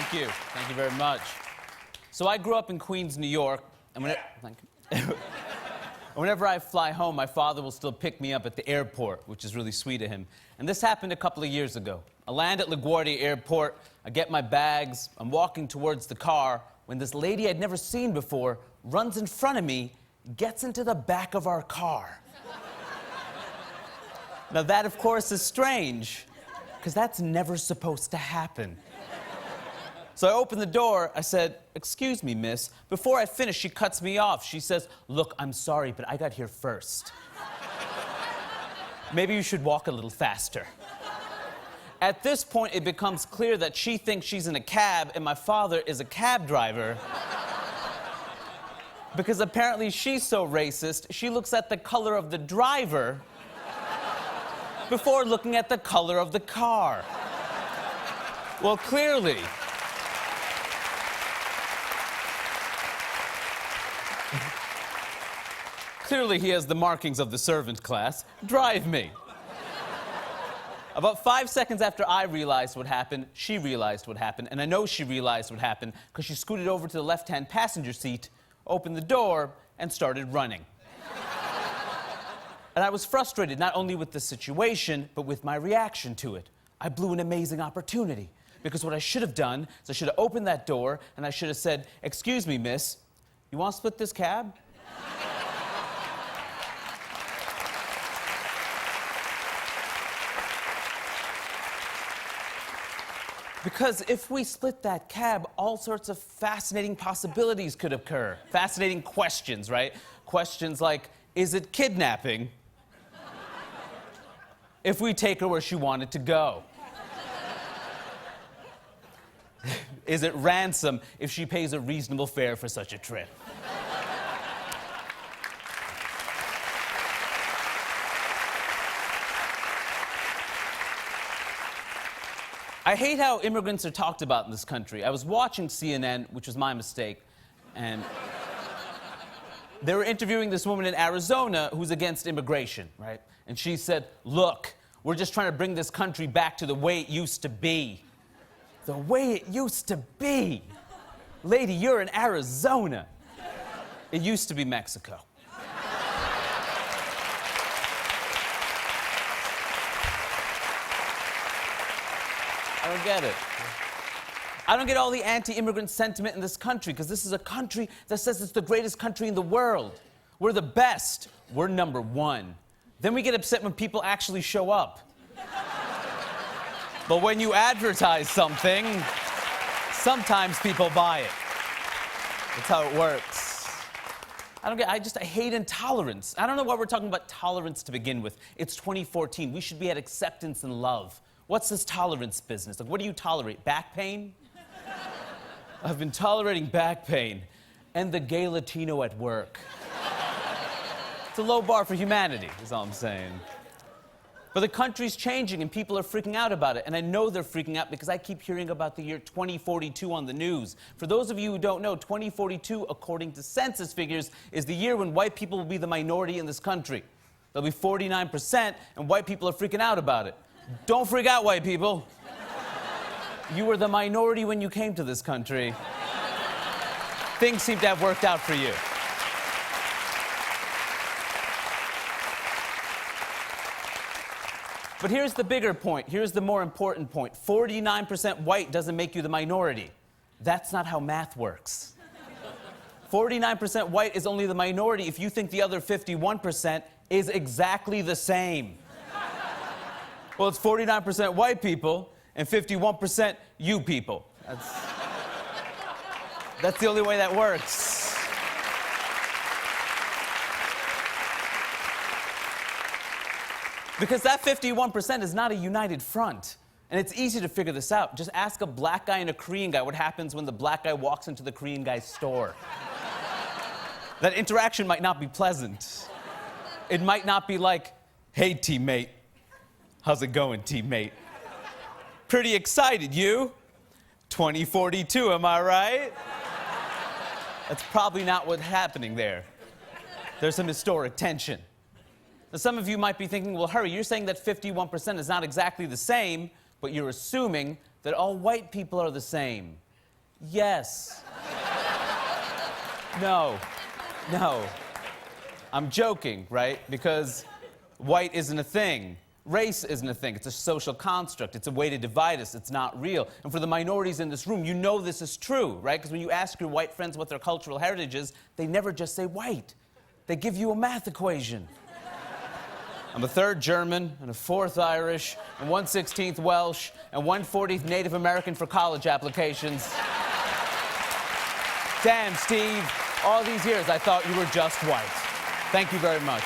Thank you. Thank you very much. So I grew up in Queens, New York, and whenever I fly home, my father will still pick me up at the airport, which is really sweet of him. And this happened a couple of years ago. I land at LaGuardia Airport, I get my bags, I'm walking towards the car when this lady I'd never seen before runs in front of me, gets into the back of our car. Now that, of course, is strange, because that's never supposed to happen. So I opened the door, I said, "Excuse me, miss." Before I finish, she cuts me off. She says, "Look, I'm sorry, but I got here first. Maybe you should walk a little faster." At this point, it becomes clear that she thinks she's in a cab and my father is a cab driver. Because apparently she's so racist, she looks at the color of the driver before looking at the color of the car. Well, clearly he has the markings of the servant class. Drive me. About 5 seconds after I realized what happened, she realized what happened, and I know she realized what happened because she scooted over to the left-hand passenger seat, opened the door, and started running. And I was frustrated not only with the situation, but with my reaction to it. I blew an amazing opportunity because what I should have done is I should have opened that door and I should have said, "Excuse me, miss, you want to split this cab?" Because if we split that cab, all sorts of fascinating possibilities could occur. Fascinating questions, right? Questions like, is it kidnapping if we take her where she wanted to go? Is it ransom if she pays a reasonable fare for such a trip? I hate how immigrants are talked about in this country. I was watching CNN, which was my mistake, and they were interviewing this woman in Arizona who's against immigration, right? And she said, "Look, we're just trying to bring this country back to the way it used to be." The way it used to be. Lady, you're in Arizona. It used to be Mexico. I don't get it. I don't get all the anti-immigrant sentiment in this country, because this is a country that says it's the greatest country in the world. We're the best. We're number one. Then we get upset when people actually show up. But when you advertise something, sometimes people buy it. That's how it works. I hate intolerance. I don't know why we're talking about tolerance to begin with. It's 2014. We should be at acceptance and love. What's this tolerance business? Like, what do you tolerate? Back pain? I've been tolerating back pain and the gay Latino at work. It's a low bar for humanity, is all I'm saying. But the country's changing and people are freaking out about it. And I know they're freaking out because I keep hearing about the year 2042 on the news. For those of you who don't know, 2042, according to census figures, is the year when white people will be the minority in this country. They'll be 49%, and white people are freaking out about it. Don't freak out, white people. You were the minority when you came to this country. Things seem to have worked out for you. But here's the bigger point. Here's the more important point. 49% white doesn't make you the minority. That's not how math works. 49% white is only the minority if you think the other 51% is exactly the same. Well, it's 49% white people and 51% you people. That's the only way that works. Because that 51% is not a united front. And it's easy to figure this out. Just ask a black guy and a Korean guy what happens when the black guy walks into the Korean guy's store. That interaction might not be pleasant. It might not be like, "Hey, teammate. How's it going, teammate? Pretty excited, you? 2042, am I right?" That's probably not what's happening there. There's some historic tension. Now, some of you might be thinking, well, hurry, you're saying that 51% is not exactly the same, but you're assuming that all white people are the same. Yes. No. No. I'm joking, right? Because white isn't a thing. Race isn't a thing. It's a social construct. It's a way to divide us. It's not real. And for the minorities in this room, you know this is true, right? Because when you ask your white friends what their cultural heritage is, they never just say white. They give you a math equation. I'm a third German, and a fourth Irish, and 1/16th Welsh, and 1/40th Native American for college applications. Damn, Steve. All these years, I thought you were just white. Thank you very much.